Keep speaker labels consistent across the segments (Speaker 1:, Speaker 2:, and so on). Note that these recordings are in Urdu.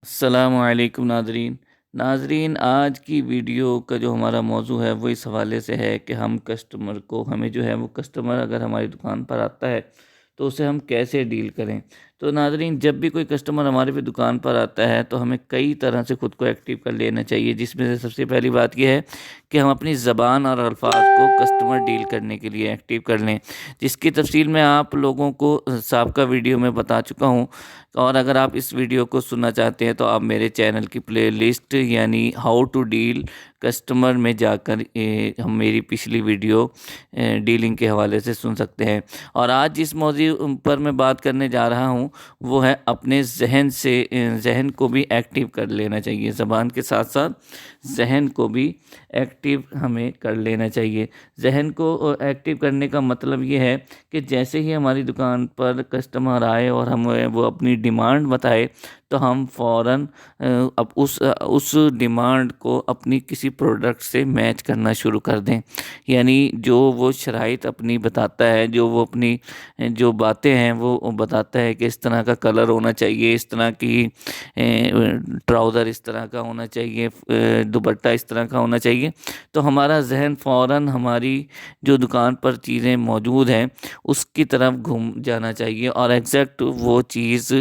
Speaker 1: السلام علیکم ناظرین آج کی ویڈیو کا جو ہمارا موضوع ہے وہ اس حوالے سے ہے کہ ہمیں جو ہے وہ کسٹمر اگر ہماری دکان پر آتا ہے تو اسے ہم کیسے ڈیل کریں۔ تو ناظرین، جب بھی کوئی کسٹمر ہمارے بھی دکان پر آتا ہے تو ہمیں کئی طرح سے خود کو ایکٹیو کر لینا چاہیے، جس میں سے سب سے پہلی بات یہ ہے کہ ہم اپنی زبان اور الفاظ کو کسٹمر ڈیل کرنے کے لیے ایکٹیو کر لیں، جس کی تفصیل میں آپ لوگوں کو سابقہ ویڈیو میں بتا چکا ہوں۔ اور اگر آپ اس ویڈیو کو سننا چاہتے ہیں تو آپ میرے چینل کی پلے لسٹ یعنی ہاؤ ٹو ڈیل کسٹمر میں جا کر ہم میری پچھلی ویڈیو ڈیلنگ کے حوالے سے سن سکتے ہیں۔ اور آج جس موضوع پر میں بات کرنے جا رہا ہوں وہ ہے اپنے ذہن کو بھی ایکٹیو کر لینا چاہیے، زبان کے ساتھ ساتھ ذہن کو بھی ایکٹیو ہمیں کر لینا چاہیے۔ ذہن کو ایکٹیو کرنے کا مطلب یہ ہے کہ جیسے ہی ہماری دکان پر کسٹمر آئے اور ہمیں وہ اپنی ڈیمانڈ بتائے تو ہم فوراً اب اس ڈیمانڈ کو اپنی کسی پروڈکٹ سے میچ کرنا شروع کر دیں، یعنی جو وہ شرائط اپنی بتاتا ہے، جو وہ اپنی جو باتیں ہیں وہ بتاتا ہے کہ اس طرح کا کلر ہونا چاہیے، اس طرح کی ٹراؤزر اس طرح کا ہونا چاہیے، دوپٹہ اس طرح کا ہونا چاہیے، تو ہمارا ذہن فوراً ہماری جو دکان پر چیزیں موجود ہیں اس کی طرف گھوم جانا چاہیے اور ایگزیکٹ وہ چیز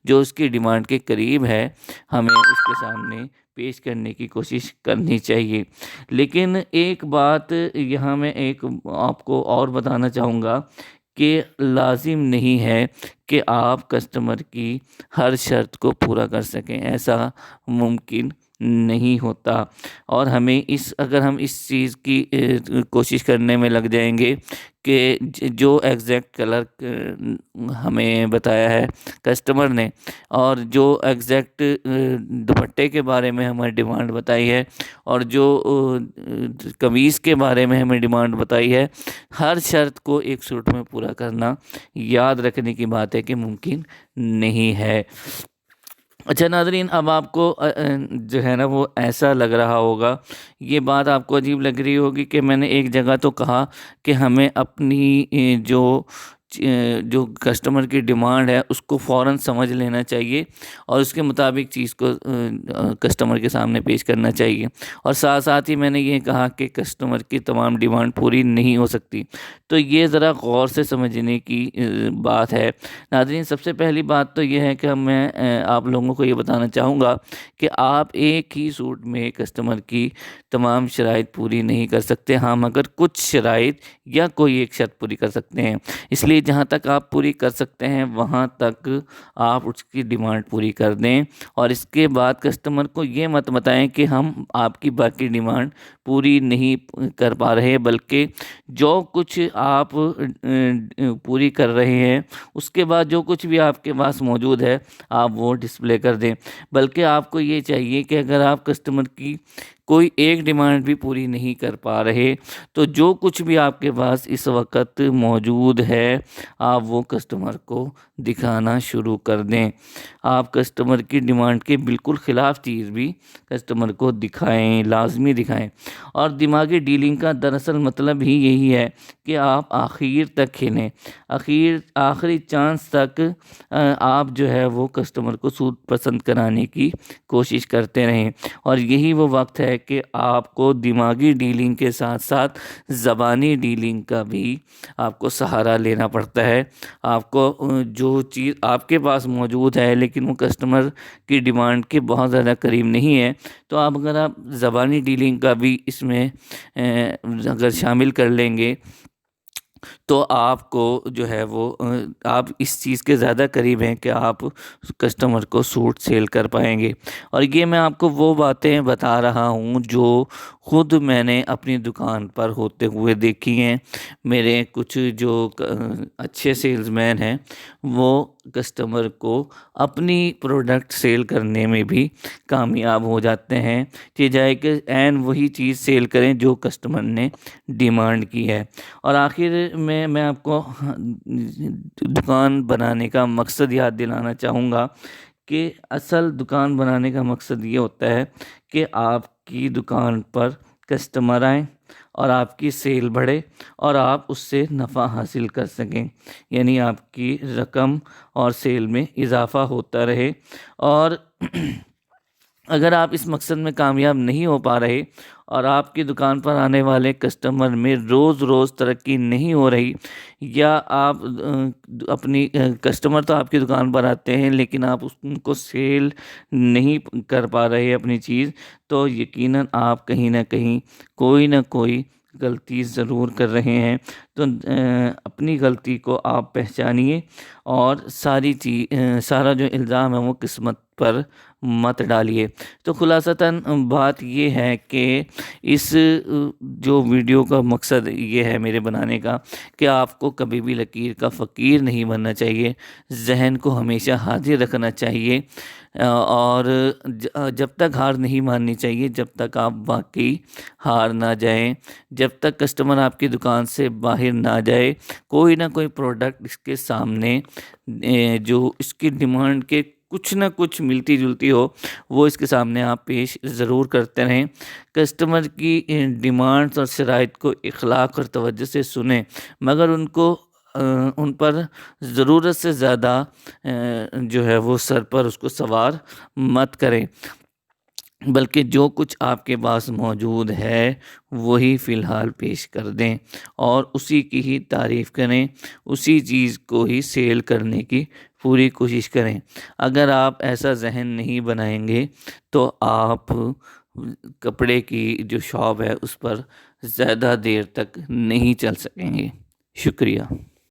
Speaker 1: جو اس کی ڈیمانڈ کے قریب ہے ہمیں اس کے سامنے پیش کرنے کی کوشش کرنی چاہیے۔ لیکن ایک بات یہاں میں آپ کو اور بتانا چاہوں گا کہ لازم نہیں ہے کہ آپ کسٹمر کی ہر شرط کو پورا کر سکیں، ایسا ممکن نہیں ہوتا۔ اور اگر ہم اس چیز کی کوشش کرنے میں لگ جائیں گے کہ جو ایگزیکٹ کلر ہمیں بتایا ہے کسٹمر نے اور جو ایگزیکٹ دوپٹے کے بارے میں ہمیں ڈیمانڈ بتائی ہے اور جو قمیص کے بارے میں ہمیں ڈیمانڈ بتائی ہے، ہر شرط کو ایک سوٹ میں پورا کرنا یاد رکھنے کی بات ہے کہ ممکن نہیں ہے۔ اچھا ناظرین، اب آپ کو جو ہے نا وہ ایسا لگ رہا ہوگا، یہ بات آپ کو عجیب لگ رہی ہوگی کہ میں نے ایک جگہ تو کہا کہ ہمیں اپنی جو کسٹمر کی ڈیمانڈ ہے اس کو فوراً سمجھ لینا چاہیے اور اس کے مطابق چیز کو کسٹمر کے سامنے پیش کرنا چاہیے، اور ساتھ ساتھ ہی میں نے یہ کہا کہ کسٹمر کی تمام ڈیمانڈ پوری نہیں ہو سکتی۔ تو یہ ذرا غور سے سمجھنے کی بات ہے ناظرین۔ سب سے پہلی بات تو یہ ہے کہ میں آپ لوگوں کو یہ بتانا چاہوں گا کہ آپ ایک ہی سوٹ میں کسٹمر کی تمام شرائط پوری نہیں کر سکتے، ہاں مگر کچھ شرائط یا کوئی ایک شرط پوری کر سکتے ہیں۔ اس لیے جہاں تک آپ پوری کر سکتے ہیں وہاں تک آپ اس کی ڈیمانڈ پوری کر دیں، اور اس کے بعد کسٹمر کو یہ مت بتائیں کہ ہم آپ کی باقی ڈیمانڈ پوری نہیں کر پا رہے، بلکہ جو کچھ آپ پوری کر رہے ہیں اس کے بعد جو کچھ بھی آپ کے پاس موجود ہے آپ وہ ڈسپلے کر دیں۔ بلکہ آپ کو یہ چاہیے کہ اگر آپ کسٹمر کی کوئی ایک ڈیمانڈ بھی پوری نہیں کر پا رہے تو جو کچھ بھی آپ کے پاس اس وقت موجود ہے آپ وہ کسٹمر کو دکھانا شروع کر دیں۔ آپ کسٹمر کی ڈیمانڈ کے بالکل خلاف چیز بھی کسٹمر کو دکھائیں، لازمی دکھائیں۔ اور دماغی ڈیلنگ کا دراصل مطلب ہی یہی ہے کہ آپ آخر تک کھیلیں، آخری چانس تک آپ جو ہے وہ کسٹمر کو سود پسند کرانے کی کوشش کرتے رہیں، اور یہی وہ وقت ہے کہ آپ کو دماغی ڈیلنگ کے ساتھ ساتھ زبانی ڈیلنگ کا بھی آپ کو سہارا لینا پڑتا ہے۔ آپ کو جو چیز آپ کے پاس موجود ہے لیکن وہ کسٹمر کی ڈیمانڈ کے بہت زیادہ قریب نہیں ہے، تو اگر آپ زبانی ڈیلنگ کا بھی اس میں اگر شامل کر لیں گے تو آپ کو جو ہے وہ آپ اس چیز کے زیادہ قریب ہیں کہ آپ کسٹمر کو سوٹ سیل کر پائیں گے۔ اور یہ میں آپ کو وہ باتیں بتا رہا ہوں جو خود میں نے اپنی دکان پر ہوتے ہوئے دیکھی ہیں۔ میرے کچھ جو اچھے سیلز مین ہیں وہ کسٹمر کو اپنی پروڈکٹ سیل کرنے میں بھی کامیاب ہو جاتے ہیں، کہ جائے کہ عین وہی چیز سیل کریں جو کسٹمر نے ڈیمانڈ کی ہے۔ اور آخر میں آپ کو دکان بنانے کا مقصد یاد دلانا چاہوں گا کہ اصل دکان بنانے کا مقصد یہ ہوتا ہے کہ آپ کی دکان پر کسٹمر آئیں اور آپ کی سیل بڑھے اور آپ اس سے نفع حاصل کر سکیں، یعنی آپ کی رقم اور سیل میں اضافہ ہوتا رہے۔ اور اگر آپ اس مقصد میں کامیاب نہیں ہو پا رہے اور آپ کی دکان پر آنے والے کسٹمر میں روز روز ترقی نہیں ہو رہی، یا آپ اپنی کسٹمر تو آپ کی دکان پر آتے ہیں لیکن آپ ان کو سیل نہیں کر پا رہے اپنی چیز، تو یقیناً آپ کہیں نہ کہیں کوئی نہ کوئی غلطی ضرور کر رہے ہیں۔ تو اپنی غلطی کو آپ پہچانیے اور سارا جو الزام ہے وہ قسمت پر مت ڈالیے۔ تو خلاصتاً بات یہ ہے کہ اس جو ویڈیو کا مقصد یہ ہے میرے بنانے کا کہ آپ کو کبھی بھی لکیر کا فقیر نہیں بننا چاہیے، ذہن کو ہمیشہ حاضر رکھنا چاہیے، اور جب تک ہار نہیں ماننی چاہیے جب تک آپ واقعی ہار نہ جائیں، جب تک کسٹمر آپ کی دکان سے باہر نہ جائے، کوئی نہ کوئی پروڈکٹ اس کے سامنے جو اس کی ڈیمانڈ کے کچھ نہ کچھ ملتی جلتی ہو، وہ اس کے سامنے آپ پیش ضرور کرتے رہیں۔ کسٹمر کی ڈیمانڈز اور شرائط کو اخلاق اور توجہ سے سنیں، مگر ان پر ضرورت سے زیادہ جو ہے وہ سر پر اس کو سوار مت کریں، بلکہ جو کچھ آپ کے پاس موجود ہے وہی فی الحال پیش کر دیں اور اسی کی ہی تعریف کریں، اسی چیز کو ہی سیل کرنے کی پوری کوشش کریں۔ اگر آپ ایسا ذہن نہیں بنائیں گے تو آپ کپڑے کی جو شاپ ہے اس پر زیادہ دیر تک نہیں چل سکیں گے۔ شکریہ۔